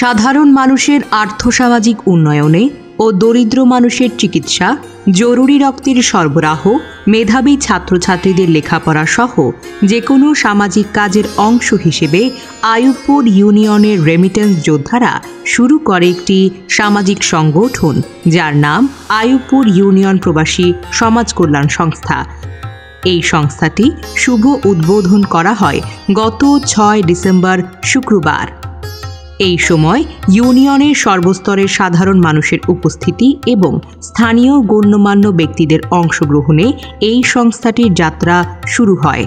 সাধারণ মানুষের আর্থসামাজিক উন্নয়নে ও দরিদ্র মানুষের চিকিৎসা, জরুরি রক্তের সরবরাহ, মেধাবী ছাত্রছাত্রীদের লেখাপড়া সহ যে কোনো সামাজিক কাজের অংশ হিসেবে আইয়ুবপুর ইউনিয়নের রেমিটেন্স যোদ্ধারা শুরু করে একটি সামাজিক সংগঠন, যার নাম আইয়ুবপুর ইউনিয়ন প্রবাসী সমাজ কল্যাণ সংস্থা। এই সংস্থাটি শুভ উদ্বোধন করা হয় গত 6 ডিসেম্বর শুক্রবার। এই সময় ইউনিয়নের সর্বস্তরের সাধারণ মানুষের উপস্থিতি এবং স্থানীয় গণ্যমান্য ব্যক্তিদের অংশগ্রহণে এই সংস্থাটির যাত্রা শুরু হয়।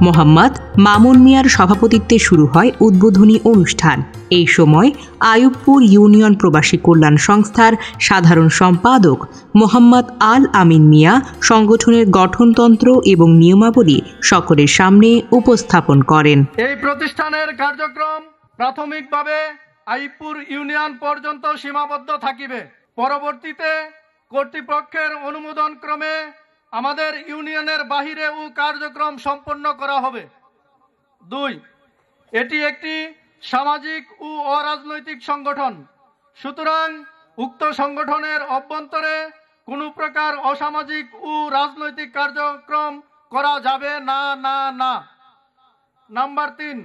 মোহাম্মদ মামুন মিয়ার সভাপতিত্বে শুরু হয় উদ্বোধনী অনুষ্ঠান। এই সময় আইয়ুবপুর ইউনিয়ন প্রবাসী কল্যাণ সংস্থার সাধারণ সম্পাদক মোহাম্মদ আল আমিন মিয়া সংগঠনের গঠনতন্ত্র এবং নিয়মাবলী সকলের সামনে উপস্থাপন করেন। এই প্রতিষ্ঠানের কার্যক্রম প্রাথমিকভাবে আইয়ুবপুর ইউনিয়ন পর্যন্ত সীমাবদ্ধ থাকিবে। পরবর্তীতে কর্তৃপক্ষের অনুমোদন ক্রমে আমাদের ইউনিয়নের বাহিরে ও কার্যক্রম সম্পন্ন করা হবে। 2. এটি একটি সামাজিক ও অরাজনৈতিক সংগঠন, সুতরাং উক্ত সংগঠনের অভ্যন্তরে কোনো প্রকার অসামাজিক ও রাজনৈতিক কার্যক্রম করা যাবে না। নাম্বার 3,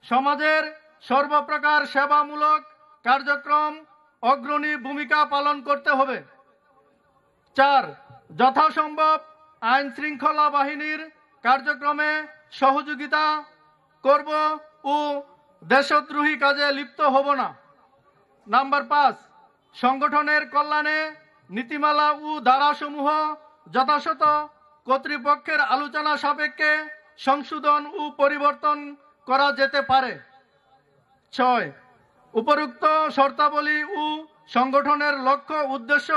সমাজের সর্বপ্রকার সেবামূলক কার্যক্রম অগ্রণী ভূমিকা পালন করতে হবে। 4, যথাসম্ভব আইন শৃঙ্খলা বাহিনীর কার্যক্রমে সহযোগিতা করব ও দেশদ্রোহী কাজে লিপ্ত হব না। নাম্বার 5, সংগঠনের কল্যাণে নীতিমালা ও ধারাসমূহ যথাযথ কর্তৃপক্ষের আলোচনা সাপেক্ষে সংশোধন ও পরিবর্তন করা যেতে পারে। 6, উপরোক্ত শর্তাবলী ও সংগঠনের লক্ষ্য উদ্দেশ্য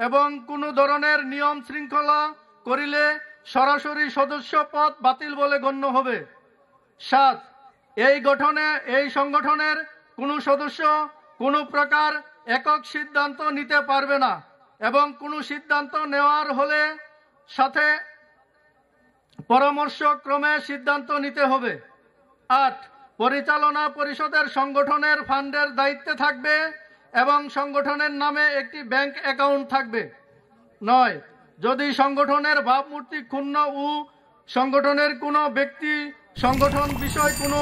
এবং কোনো ধরনের নিয়ম শৃঙ্খলা করিলে সরাসরি সদস্য পদ বাতিল বলে গণ্য হবে। 7, এই সংগঠনের কোনো সদস্য কোনো প্রকার একক সিদ্ধান্ত নিতে পারবে না এবং কোনো সিদ্ধান্ত নেওয়ার হলে সাথে পরামর্শ ক্রমে সিদ্ধান্ত নিতে হবে। 8, পরিচালনা পরিষদের সংগঠনের ফান্ডের দায়িত্বে থাকবে এবং সংগঠনের নামে একটি ব্যাংক অ্যাকাউন্ট থাকবে। 9, যদি সংগঠনের ভাবমূর্তি ক্ষুণ্ণ ও সংগঠনের কোনো ব্যক্তি সংগঠন বিষয় কোনো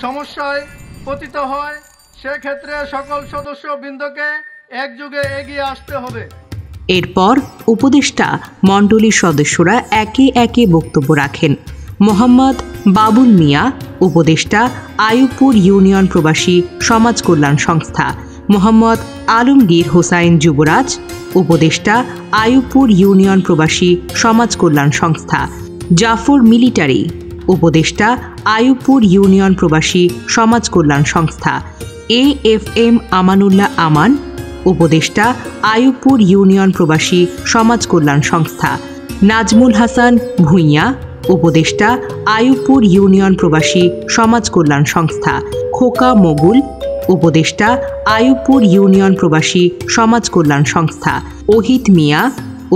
সমস্যায় পতিত হয়, সেক্ষেত্রে সকল সদস্যবৃন্দকে একযোগে এগিয়ে আসতে হবে। এরপর উপদেষ্টা মণ্ডলীর সদস্যরা একে একে বক্তব্য রাখেন। মোহাম্মদ বাবুল মিয়া, উপদেষ্টা আইয়ুবপুর ইউনিয়ন প্রবাসী সমাজ কল্যাণ সংস্থা। মোহাম্মদ আলমগীর হোসাইন যুবরাজ, উপদেষ্টা আইয়ুবপুর ইউনিয়ন প্রবাসী সমাজ কল্যাণ সংস্থা। জাফর মিলিটারি, উপদেষ্টা আইয়ুবপুর ইউনিয়ন প্রবাসী সমাজ কল্যাণ সংস্থা। AFM আমানুল্লাহ আমান, উপদেষ্টা আইয়ুবপুর ইউনিয়ন প্রবাসী সমাজ কল্যাণ সংস্থা। নাজমুল হাসান ভূঁইয়া, উপদেষ্টা আইয়ুবপুর ইউনিয়ন প্রবাসী সমাজ কল্যাণ সংস্থা। খোকা মোগুল, উপদেষ্টা আইয়ুবপুর ইউনিয়ন প্রবাসী সমাজ কল্যাণ সংস্থা। ওহিদ মিয়া,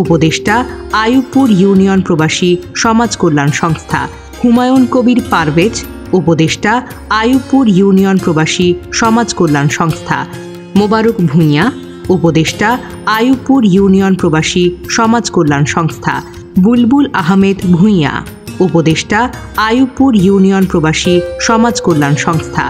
উপদেষ্টা আইয়ুবপুর ইউনিয়ন প্রবাসী সমাজ কল্যাণ সংস্থা। হুমায়ুন কবির পারভেজ, উপদেষ্টা আইয়ুবপুর ইউনিয়ন প্রবাসী সমাজ কল্যাণ সংস্থা। মোবারক ভূঁইয়া, উপদেষ্টা আইয়ুবপুর ইউনিয়ন প্রবাসী সমাজ কল্যাণ সংস্থা। বুলবুল আহমেদ ভূঁইয়া, উপদেষ্টা আইয়ুবপুর ইউনিয়ন প্রবাসী সমাজ কল্যাণ সংস্থা।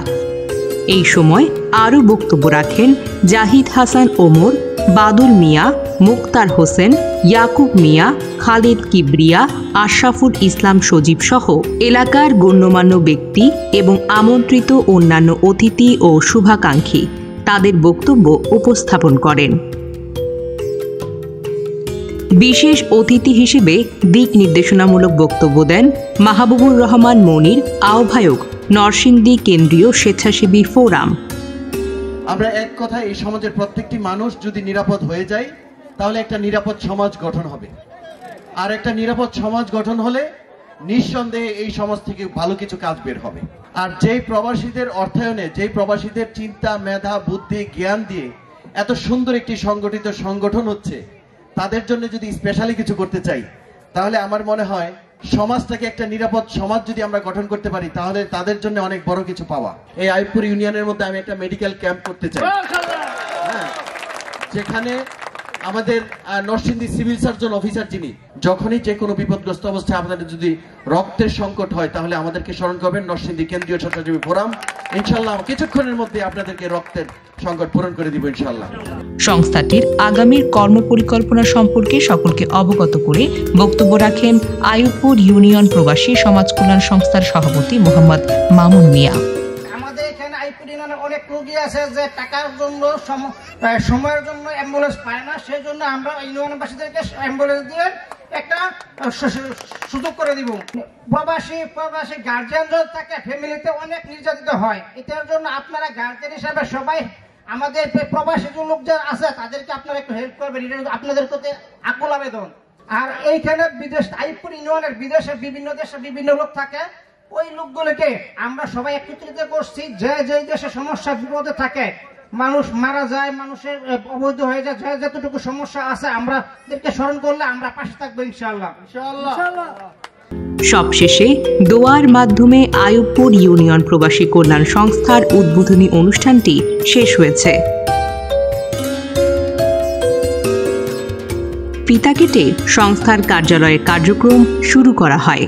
এই সময় আরও বক্তব্য রাখেন জাহিদ হাসান ওমর, বাদুল মিয়া, মুক্তার হোসেন, ইয়াকুব মিয়া, খালিদ কিবরিয়া, আশরাফুল ইসলাম সজীব সহ এলাকার গণ্যমান্য ব্যক্তি এবং আমন্ত্রিত অন্যান্য অতিথি ও শুভাকাঙ্ক্ষী তাদের বক্তব্য উপস্থাপন করেন। বিশেষ অতিথি হিসেবে দিক নির্দেশনামূলক বক্তব্য দেন মাহবুবুর রহমান মনির, আহ্বায়ক নরসিংদী কেন্দ্রীয় স্বেচ্ছাসেবী ফোরাম। আমরা এক কথা, এই সমাজের প্রত্যেকটি মানুষ যদি নিরাপদ হয়ে যায় তাহলে একটা নিরাপদ সমাজ গঠন হবে, আর একটা নিরাপদ সমাজ গঠন হলে নিঃসন্দেহে এই সমাজ থেকে ভালো কিছু কাজ বের হবে। আর যেই প্রবাসীদের অর্থায়নে, যেই প্রবাসীদের চিন্তা, মেধা, বুদ্ধি, জ্ঞান দিয়ে এত সুন্দর একটি সংগঠিত সংগঠন হচ্ছে, তাদের জন্য যদি স্পেশালি কিছু করতে চাই তাহলে আমার মনে হয় সমাজটাকে একটা নিরাপদ সমাজ যদি আমরা গঠন করতে পারি তাহলে তাদের জন্য অনেক বড় কিছু পাওয়া। এই আইয়ুবপুর ইউনিয়নের মধ্যে আমি একটা মেডিকেল ক্যাম্প করতে চাই, হ্যাঁ, যেখানে আমাদের নরসিংদী সিভিল সার্জন অফিসার যিনি যখনই যে কোনো বিপদগ্রস্ত অবস্থায় আপনাদের যদি রক্তের সংকট হয় তাহলে আমাদেরকে স্মরণ করবেন, নরসিংদী কেন্দ্রীয় স্বেচ্ছাসেবী ফোরাম ইনশাআল্লাহ কিছুক্ষণের মধ্যে আপনাদেরকে রক্তের সংকট পূরণ করে দিব ইনশাআল্লাহ। সংস্থাটির আগামীর কর্মপরিকল্পনা সম্পর্কে সকলকে অবগত করে বক্তব্য রাখেন আইয়ুবপুর ইউনিয়ন প্রবাসী সমাজ কল্যাণ সংস্থার সভাপতি মোহাম্মদ মামুন মিয়া। আমাদের এখানে আইয়ুবপুর ইউনিয়নে অনেক রোগী আছে যে টাকার জন্য সময়ের জন্য অ্যাম্বুলেন্স পায় না, সেই জন্য আমরা ইউনিয়নবাসীদেরকে অ্যাম্বুলেন্স দিয়ে একটা সুযোগ করে দিব। প্রবাসী গার্জিয়ান যদি থাকে ফ্যামিলিতে অনেক নির্যাতিত হয়, এটার জন্য আপনারা গার্জিয়ান হিসাবে সবাই আমাদের প্রবাসী যে লোক যারা আছে তাদেরকে আপনারা একটু হেল্প করবেন, এটা আপনাদের প্রতি আকুল আবেদন। আর এইখানে বিদেশ আইয়ুবপুর ইউনিয়নের বিদেশে বিভিন্ন দেশে বিভিন্ন লোক থাকে, ওই লোকগুলোকে আমরা সবাই একত্রিত করছি, যে যে দেশে সমস্যা বিপদে থাকে, মানুষ মারা যায়, মানুষের অবৈধ হয়ে যায়, যে যতটুকু সমস্যা আছে আমরা এদেরকে স্মরণ করলে আমরা পাশে থাকবো ইনশাআল্লাহ। সবশেষে দোয়ার মাধ্যমে আইয়ুবপুর ইউনিয়ন প্রবাসী কল্যাণ সংস্থার উদ্বোধনী অনুষ্ঠানটি শেষ হয়েছে। ফিতা কেটে সংস্থার কার্যালয়ের কার্যক্রম শুরু করা হয়।